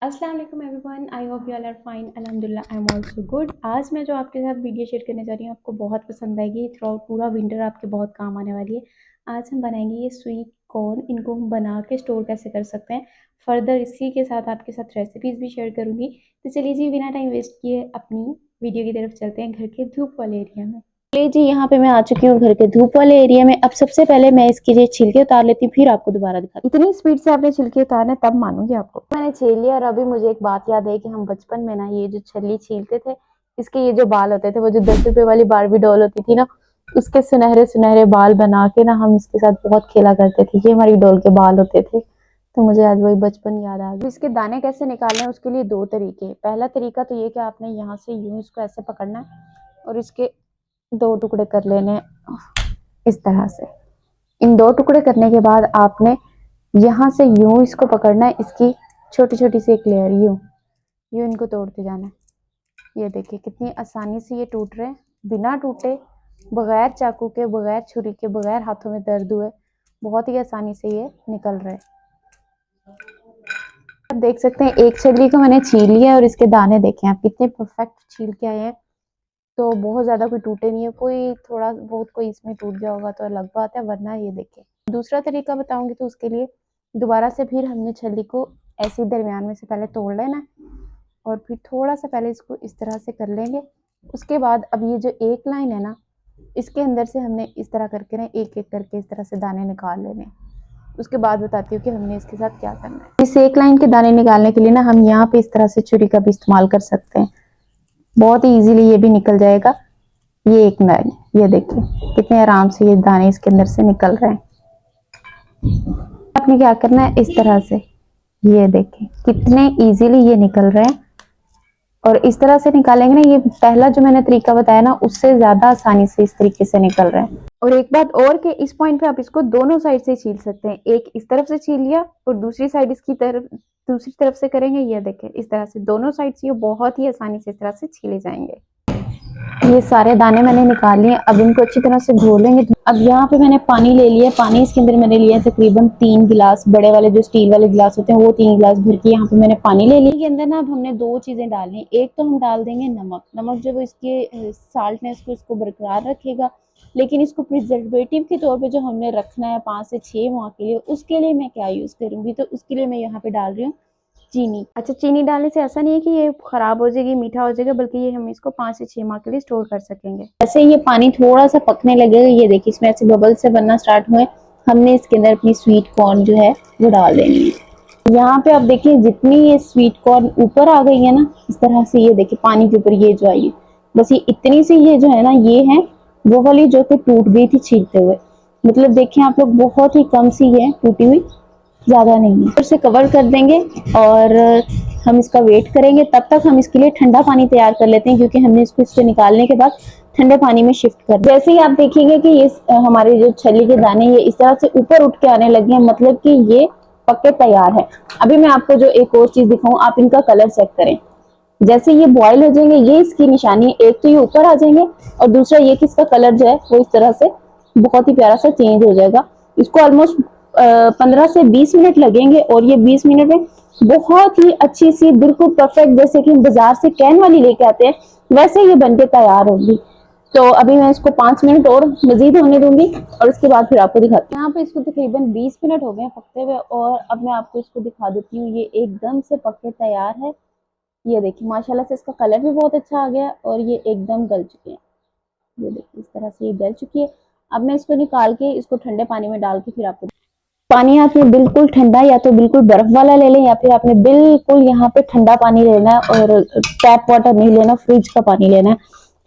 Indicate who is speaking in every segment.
Speaker 1: अस्सलाम वालेकुम everyone, I hope you all are fine. अल्हम्दुलिल्लाह आई एम आल्सो गुड। आज मैं जो आपके साथ वीडियो शेयर करने जा रही हूँ आपको बहुत पसंद आएगी। थ्रू आउट पूरा विंटर आपके बहुत काम आने वाली है। आज हम बनाएंगे ये स्वीट कॉर्न। इनको हम बना के स्टोर कैसे कर सकते हैं, फर्दर इसी के साथ आपके साथ रेसिपीज़ भी शेयर करूँगी। तो चलिए जी, बिना टाइम वेस्ट किए अपनी वीडियो की तरफ चलते हैं, घर के धूप वाले एरिया में। चलिए जी, यहाँ पे मैं आ चुकी हूँ घर के धूप वाले एरिया में। अब सबसे पहले मैं इसकी ये छिलके उतार लेती हूँ, फिर आपको दोबारा दिखाती हूँ। इतनी स्पीड से आपने छिलके उतारने तब मानूंगी आपको। मैंने छील लिया और अभी मुझे एक बात याद है कि हम बचपन में ना ये जो छल्ली छीलते थे, इसके ये जो बाल होते थे, वो जो 10 रुपए वाली बारबी डॉल होती थी ना, उसके सुनहरे सुनहरे बाल बना के ना हम इसके साथ बहुत खेला करते थे। ये हमारी डॉल के बाल होते थे। तो मुझे आज वही बचपन याद आ गया। इसके दाने कैसे निकालने हैं उसके लिए दो तरीके। पहला तरीका तो ये कि आपने यहाँ से यूं इसको ऐसे पकड़ना है और इसके दो टुकड़े कर लेने इस तरह से। इन दो टुकड़े करने के बाद आपने यहाँ से यूं इसको पकड़ना है, इसकी छोटी छोटी सी एक लेयर यूं यूं इनको तोड़ते जाना है। ये देखिए कितनी आसानी से ये टूट रहे हैं, बिना टूटे, बगैर चाकू के, बगैर छुरी के, बगैर हाथों में दर्द हुए, बहुत ही आसानी से ये निकल रहे हैं। आप देख सकते हैं एक छल्ली को मैंने छील लिया और इसके दाने देखें आप कितने परफेक्ट छील के आए हैं। तो बहुत ज्यादा कोई टूटे नहीं है, कोई थोड़ा बहुत कोई इसमें टूट गया होगा तो अलग बात है, वरना ये देखें। दूसरा तरीका बताऊंगी तो उसके लिए दोबारा से फिर हमने छल्ली को ऐसे दरमियान में से पहले तोड़ लेना है और फिर थोड़ा सा पहले इसको इस तरह से कर लेंगे। उसके बाद अब ये जो एक लाइन है ना, इसके अंदर से हमने इस तरह करके ना एक एक करके इस तरह से दाने निकाल लेने। उसके बाद बताती हूँ कि हमने इसके साथ क्या करना है। इस एक लाइन के दाने निकालने के लिए ना हम यहाँ पे इस तरह से छुरी का भी इस्तेमाल कर सकते हैं, बहुत ही इजीली ये भी निकल जाएगा। ये एक लाइन, ये देखिए कितने आराम से ये दाने इसके अंदर से निकल रहे हैं। आपने क्या करना है, इस तरह से, ये देखें कितने इजीली ये निकल रहे हैं। और इस तरह से निकालेंगे ना, ये पहला जो मैंने तरीका बताया ना, उससे ज्यादा आसानी से इस तरीके से निकल रहे हैं। और एक बात और कि इस पॉइंट पे आप इसको दोनों साइड से छील सकते हैं। एक इस तरफ से छील लिया और दूसरी साइड इसकी तरफ, दूसरी तरफ से करेंगे। ये देखें इस तरह से दोनों साइड से ये बहुत ही आसानी से इस तरह से छीले जाएंगे। ये सारे दाने मैंने निकाल लिए, अब इनको अच्छी तरह से घोल लेंगे। अब यहाँ पे मैंने पानी ले लिया, पानी इसके अंदर मैंने लिया तकरीबन 3 गिलास, बड़े वाले जो स्टील वाले गिलास होते हैं वो 3 गिलास भर के यहाँ पे मैंने पानी ले लिया। इसके अंदर ना अब हमने दो चीजें डालनी। एक तो हम डाल देंगे नमक। नमक जो इसके साल्टनेस को इसको बरकरार रखेगा, लेकिन इसको प्रिजर्वेटिव के तौर पे जो हमने रखना है 5 से 6 माह के लिए, उसके लिए मैं क्या यूज करूंगी, तो उसके लिए मैं यहाँ पे डाल रही हूँ चीनी। अच्छा, चीनी डालने से ऐसा नहीं है कि ये खराब हो जाएगी, मीठा हो जाएगा, बल्कि ये हम इसको 5 से 6 माह के लिए स्टोर कर सकेंगे। ऐसे ये पानी थोड़ा सा पकने लगेगा, ये देखिए इसमें ऐसे बबल से बनना स्टार्ट हुए, हमने इसके अंदर अपनी स्वीट कॉर्न जो है वो डाल देनी है। यहाँ पे आप देखिए जितनी ये स्वीट कॉर्न ऊपर आ गई है ना, इस तरह से, ये देखिए पानी के ऊपर ये जो आई है, बस ये इतनी सी ये जो है ना, ये है वो वाली जो कि टूट गई थी छीलते हुए। मतलब देखिए आप लोग, बहुत ही कम सी है टूटी हुई, ज्यादा नहीं है। इसे कवर कर देंगे और हम इसका वेट करेंगे। तब तक हम इसके लिए ठंडा पानी तैयार कर लेते हैं, क्योंकि हमने इसको इससे निकालने के बाद ठंडे पानी में शिफ्ट कर। जैसे ही आप देखेंगे कि ये हमारे जो छली के दाने ये इस तरह से ऊपर उठ के आने लगे हैं, मतलब कि ये पक्के तैयार है। अभी मैं आपको जो एक और चीज दिखाऊं, आप इनका कलर चेक करें। जैसे ये बॉयल हो जाएंगे, ये इसकी निशानी है, एक तो ये ऊपर आ जाएंगे और दूसरा ये कि इसका कलर जो है वो इस तरह से बहुत ही प्यारा सा चेंज हो जाएगा। इसको ऑलमोस्ट 15 से 20 मिनट लगेंगे और ये 20 मिनट में बहुत ही अच्छी सी, बिल्कुल परफेक्ट, जैसे कि हम बाजार से कैन वाली लेके आते हैं, वैसे ये बनके तैयार होगी। तो अभी मैं इसको 5 मिनट और मजीद होने दूंगी और उसके बाद फिर आपको दिखाती हूँ। यहाँ पे इसको तकरीबन 20 मिनट हो गए पकते हुए और अब मैं आपको इसको दिखा देती हूँ। ये एकदम से पक के तैयार है। ये देखिए माशाल्लाह से इसका कलर भी बहुत अच्छा आ गया और ये एकदम गल चुके हैं। ये देखिए इस तरह से ये गल चुकी है। अब मैं इसको निकाल के इसको ठंडे पानी में डाल के फिर आपको, पानी आपने बिल्कुल ठंडा या तो बिल्कुल बर्फ वाला ले लें, या फिर आपने बिल्कुल यहाँ पे ठंडा पानी लेना है और टैप वाटर नहीं लेना, फ्रिज का पानी लेना है।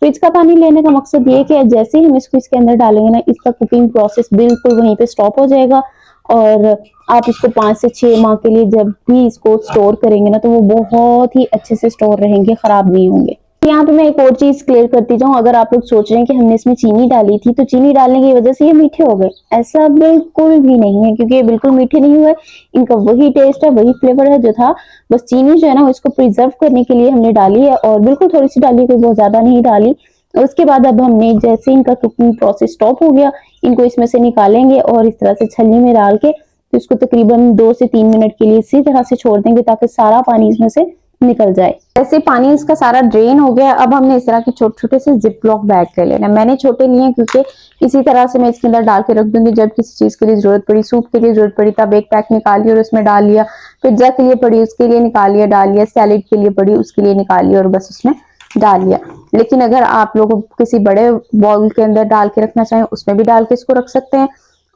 Speaker 1: फ्रिज का पानी लेने का मकसद ये है कि जैसे ही हम इसको इसके अंदर डालेंगे ना, इसका कुकिंग प्रोसेस बिल्कुल वहीं पे स्टॉप हो जाएगा और आप इसको 5 से 6 माह के लिए जब भी इसको स्टोर करेंगे ना, तो वो बहुत ही अच्छे से स्टोर रहेंगे, खराब नहीं होंगे। यहाँ पे मैं एक और चीज क्लियर करती जाऊँ। अगर आप लोग सोच रहे हैं कि हमने इसमें चीनी डाली थी तो चीनी डालने की वजह से ये मीठे हो गए, ऐसा बिल्कुल भी नहीं है, क्योंकि ये बिल्कुल मीठे नहीं हुए। इनका वही टेस्ट है, वही फ्लेवर है जो था, बस चीनी जो है ना इसको प्रिजर्व करने के लिए हमने डाली है और बिल्कुल थोड़ी सी डाली, कोई बहुत ज्यादा नहीं डाली। और उसके बाद अब हमने जैसे इनका कुकिंग प्रोसेस स्टॉप हो गया, इनको इसमें से निकालेंगे और इस तरह से छलनी में डाल के तो इसको तकरीबन 2 से 3 मिनट के लिए इसी तरह से छोड़ देंगे ताकि सारा पानी इसमें से निकल जाए। ऐसे पानी इसका सारा ड्रेन हो गया। अब हमने इस तरह के छोटे छोटे से जिप लॉक बैग ले लेना। मैंने छोटे लिए क्योंकि इसी तरह से मैं इसके अंदर डाल के रख दूंगी। जब किसी चीज के लिए जरूरत पड़ी, सूप के लिए जरूरत पड़ी, तब एक पैक निकाल लिया और उसमें डाल लिया। पिज्जा के लिए पड़ी उसके लिए निकाल लिया, डाल लिया। सैलेड के लिए पड़ी उसके लिए निकाल लिया और बस उसमें डाल लिया। लेकिन अगर आप लोग किसी बड़े बाउल के अंदर डाल के रखना चाहें उसमें भी डाल के इसको रख सकते हैं,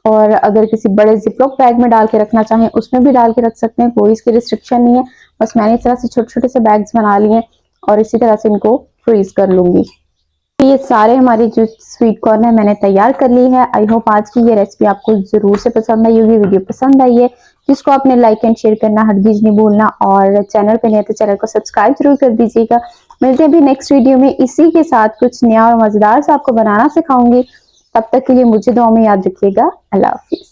Speaker 1: और अगर किसी बड़े जिपलॉक बैग में डाल के रखना चाहें उसमें भी डाल के रख सकते हैं। कोई इसकी रिस्ट्रिक्शन नहीं है। बस मैंने इस तरह से छोटे छोटे से बैग्स बना लिए और इसी तरह से इनको फ्रीज कर लूंगी। ये सारे हमारे जो स्वीट कॉर्न है मैंने तैयार कर ली है। आई होप आज की ये रेसिपी आपको जरूर से पसंद आई होगी। वीडियो पसंद आई है जिसको आपने लाइक एंड शेयर करना हरगिज नहीं भूलना, और चैनल पे नहीं तो चैनल को सब्सक्राइब जरूर कर दीजिएगा। मिलते हैं अभी नेक्स्ट वीडियो में इसी के साथ कुछ नया और मजेदार सा आपको बनाना सिखाऊंगी। तब तक के लिए मुझे दुआ में याद रखिएगा। अल्लाह हाफिज।